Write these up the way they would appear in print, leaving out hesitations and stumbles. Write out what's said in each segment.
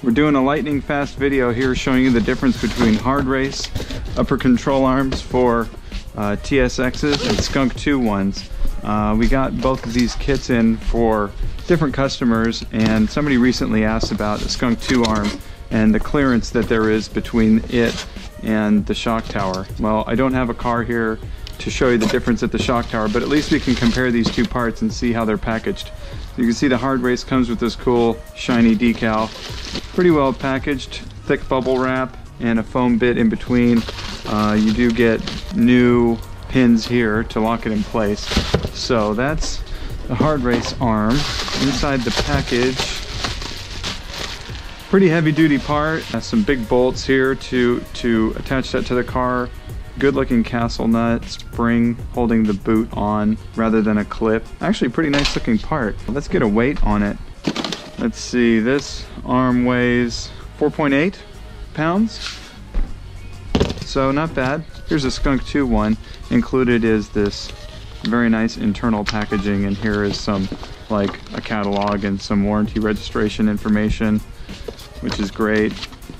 We're doing a lightning fast video here showing you the difference between Hardrace upper control arms for TSXs and Skunk2 ones. We got both of these kits in for different customers, and somebody recently asked about the Skunk2 arm and the clearance that there is between it and the shock tower. Well, I don't have a car here to show you the difference at the shock tower, but at least we can compare these two parts and see how they're packaged. You can see the Hardrace comes with this cool shiny decal, pretty well packaged, thick bubble wrap and a foam bit in between. You do get new pins here to lock it in place. So that's the Hardrace arm. Inside the package, pretty heavy duty part. Has some big bolts here to attach that to the car. Good looking castle nut, spring holding the boot on rather than a clip. Actually pretty nice looking part. Let's get a weight on it. Let's see, this arm weighs 4.8 pounds. So not bad. Here's a Skunk2 one. Included is this very nice internal packaging, and here is some like a catalog and some warranty registration information, which is great.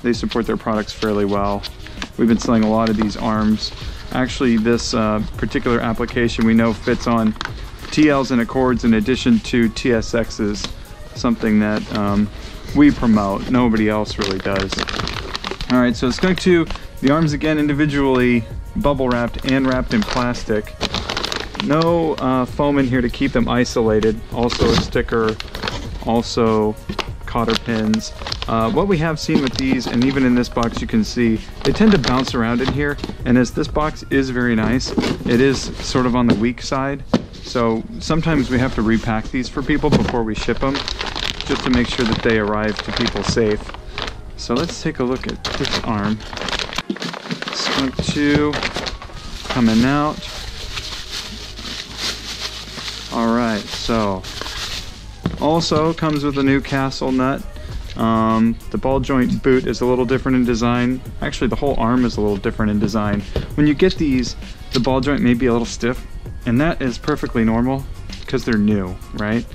They support their products fairly well. We've been selling a lot of these arms. Actually, this particular application we know fits on TLs and Accords in addition to TSXs, something that we promote. Nobody else really does. All right, so Skunk2, the arms again individually bubble wrapped and wrapped in plastic. No foam in here to keep them isolated. Also a sticker, also cotter pins. What we have seen with these, and even in this box you can see, they tend to bounce around in here, and as this box is very nice, it is sort of on the weak side. So sometimes we have to repack these for people before we ship them, just to make sure that they arrive to people safe. So let's take a look at this arm. Skunk2 coming out. Alright, so also comes with a new castle nut. The ball joint boot is a little different in design. Actually, the whole arm is a little different in design. When you get these, the ball joint may be a little stiff, and that is perfectly normal because they're new, right?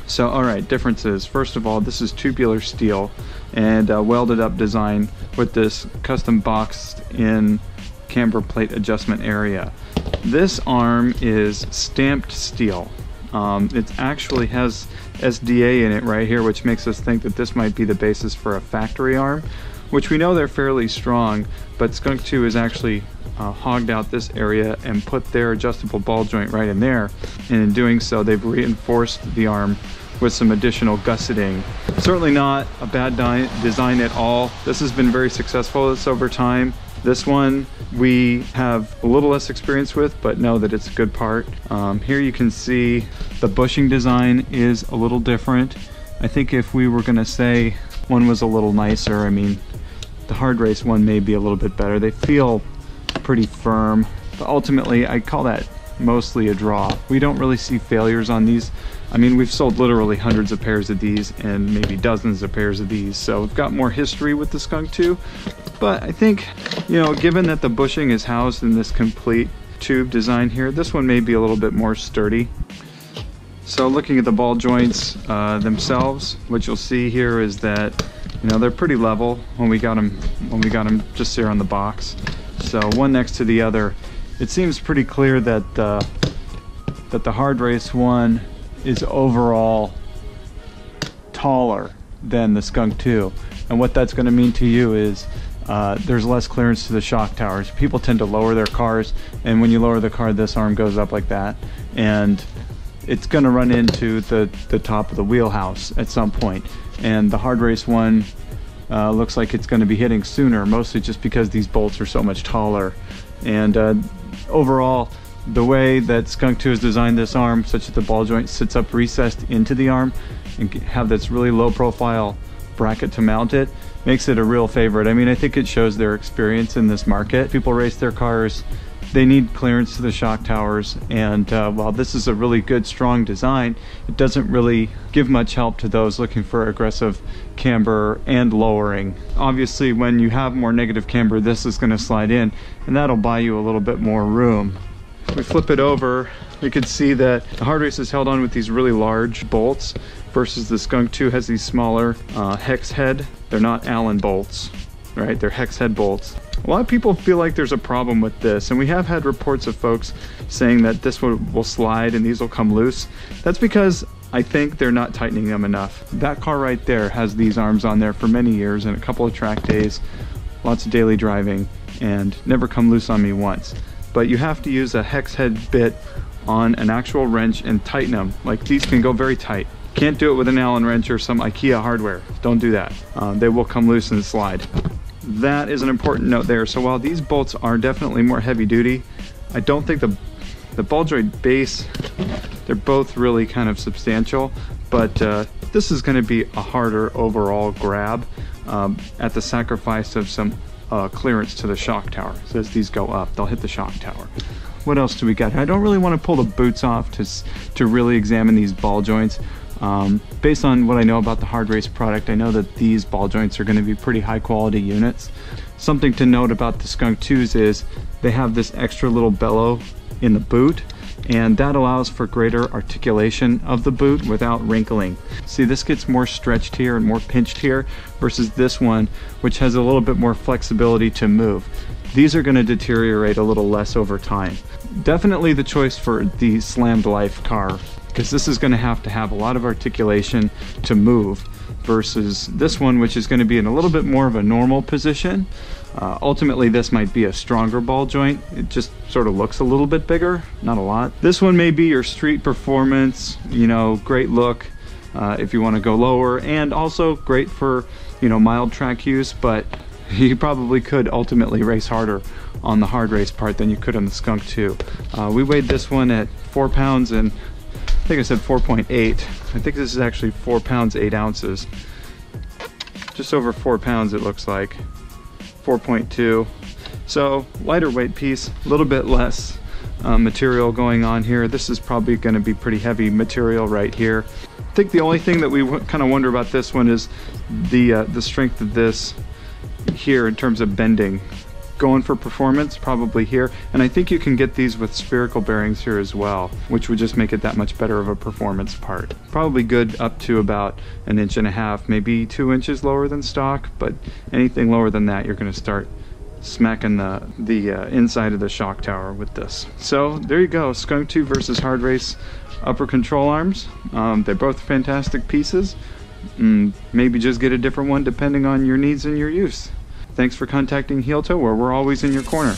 So, alright, differences. First of all, this is tubular steel and welded up design with this custom boxed in camber plate adjustment area. This arm is stamped steel. It actually has SDA in it right here, which makes us think that this might be the basis for a factory arm, which we know they're fairly strong, but Skunk2 has actually hogged out this area and put their adjustable ball joint right in there, and in doing so they've reinforced the arm with some additional gusseting. Certainly not a bad design at all. This has been very successful over time. This one we have a little less experience with, but know that it's a good part. Here you can see the bushing design is a little different. I think if we were gonna say one was a little nicer, I mean, the Hardrace one may be a little bit better. They feel pretty firm, but ultimately I call that mostly a draw. We don't really see failures on these. I mean, we've sold literally hundreds of pairs of these and maybe dozens of pairs of these, so we've got more history with the Skunk2. But I think, you know, given that the bushing is housed in this complete tube design here, this one may be a little bit more sturdy. So looking at the ball joints themselves, what you'll see here is that, you know, they're pretty level when we got them just here on the box. So one next to the other. It seems pretty clear that the Hardrace one is overall taller than the Skunk2, and what that's going to mean to you is there's less clearance to the shock towers. People tend to lower their cars, and when you lower the car, this arm goes up like that, and it's going to run into the top of the wheelhouse at some point. And the Hardrace one looks like it's going to be hitting sooner, mostly just because these bolts are so much taller. And overall, the way that Skunk2 has designed this arm, such that the ball joint sits up recessed into the arm and have this really low profile bracket to mount it, makes it a real favorite. I mean, I think it shows their experience in this market. People race their cars, they need clearance to the shock towers, and while this is a really good, strong design, it doesn't really give much help to those looking for aggressive camber and lowering. Obviously, when you have more negative camber, this is going to slide in, and that'll buy you a little bit more room. If we flip it over, we can see that the Hardrace is held on with these really large bolts versus the Skunk2 has these smaller hex head. They're not Allen bolts, right? They're hex head bolts. A lot of people feel like there's a problem with this, and we have had reports of folks saying that this will slide and these will come loose. That's because I think they're not tightening them enough. That car right there has these arms on there for many years and a couple of track days, lots of daily driving, and never come loose on me once. But you have to use a hex head bit on an actual wrench and tighten them. Like, these can go very tight. Can't do it with an Allen wrench or some IKEA hardware. Don't do that. They will come loose and slide. That is an important note there. So while these bolts are definitely more heavy duty, I don't think the ball joint base, they're both really kind of substantial, but this is going to be a harder overall grab at the sacrifice of some clearance to the shock tower. So as these go up, they'll hit the shock tower. What else do we got? I don't really want to pull the boots off to really examine these ball joints. Based on what I know about the Hardrace product, I know that these ball joints are going to be pretty high quality units. Something to note about the Skunk2s is they have this extra little bellow in the boot, and that allows for greater articulation of the boot without wrinkling. See, this gets more stretched here and more pinched here versus this one, which has a little bit more flexibility to move. These are going to deteriorate a little less over time. Definitely the choice for the slammed life car, because this is going to have a lot of articulation to move versus this one, which is going to be in a little bit more of a normal position. Ultimately, this might be a stronger ball joint. It just sort of looks a little bit bigger, not a lot. This one may be your street performance, you know, great look if you want to go lower, and also great for, you know, mild track use, but you probably could ultimately race harder on the Hardrace part than you could on the Skunk2. We weighed this one at 4 pounds and I think I said 4.8. I think this is actually 4 pounds 8 ounces. Just over 4 pounds it looks like. 4.2. So lighter weight piece, a little bit less material going on here. This is probably going to be pretty heavy material right here. I think the only thing that we kind of wonder about this one is the strength of this here in terms of bending. Going for performance, probably here, and I think you can get these with spherical bearings here as well, which would just make it that much better of a performance part. Probably good up to about 1.5 inches, maybe 2 inches lower than stock, but anything lower than that, you're going to start smacking the inside of the shock tower with this. So there you go, Skunk2 versus Hardrace upper control arms. They're both fantastic pieces. Maybe just get a different one depending on your needs and your use. Thanks for contacting Heeltoe, where we're always in your corner.